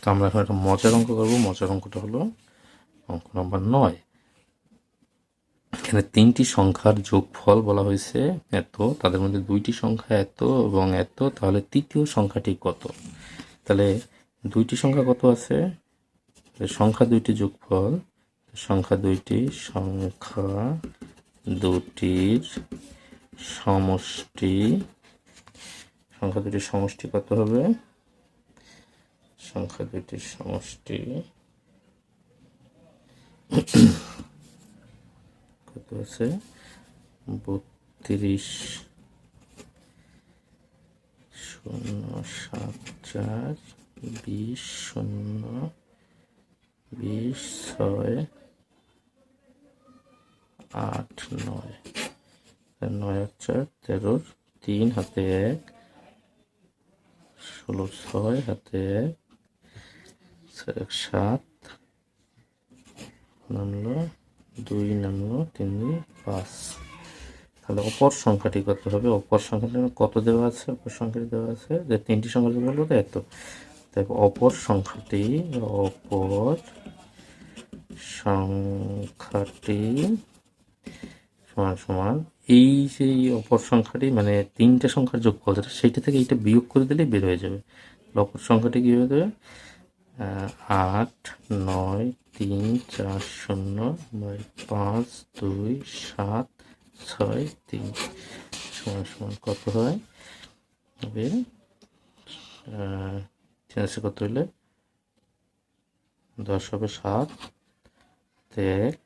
তো আমরা এখন একটা মজার অঙ্ক করবো। মজার অঙ্কটা হলো অঙ্ক নাম্বার 9। এখানে 3টি সংখ্যার যোগফল বলা হয়েছে এত, তাদের মধ্যে 2টি সংখ্যা এত এবং এত, তাহলে তৃতীয় সংখ্যাটি কত? তাহলে 2টি সংখ্যা কত আছে? সংখ্যা 2টি যোগফল, সংখ্যা 2টির সমষ্টি, সংখ্যা 2টির সমষ্টি কত হবে? সংখ্যা 2টির সমষ্টি কত আছে? 32 0 7 4 20 0 20 6 8 9 9 আর 4 13, 3 হাতে 1 16, 6 হাতে 1 7 নামলো, 2 নামলো, 3 5। তাহলে অপর সংখ্যাটি কত হবে? অপর সংখ্যাটি কত দেওয়া আছে? অপর সংখ্যাটি দেওয়া আছে যে 3টি সংখ্যা যোগ করবো এত। তারপর অপর সংখ্যাটি সমান সমান এই যে অপর সংখ্যাটি মানে 3টে সংখ্যার যোগফল যেটা, সেইটা থেকে এইটা বিয়োগ করে দিলেই বের হয়ে যাবে। অপর সংখ্যাটি কী হয়ে যাবে? 8 9 3 4 0 5 2 7 6 3 সমান সমান কত হয়? হবে 3 কত হইলে 10 হবে 7 1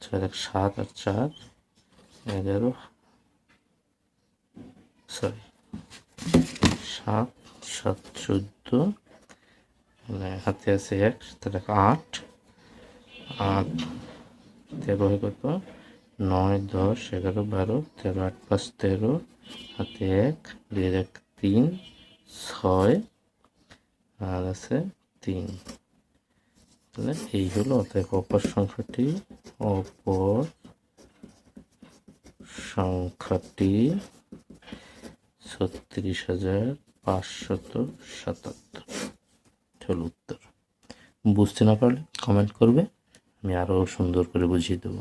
4 1 7 আর 4 11 7 7 14 মানে হাতে আছে 1 তাহলে 8 8 13 হয় কত? 9 10 11 12 13 8 5 13 হাতে 1 2 1 3 6 আর আছে 3। তাহলে এই হলো অতএব অপর সংখ্যাটি 36,577 হলো উত্তর। বুঝতে না পারলে কমেন্ট করবে, আমি আরও সুন্দর করে বুঝিয়ে দেবো।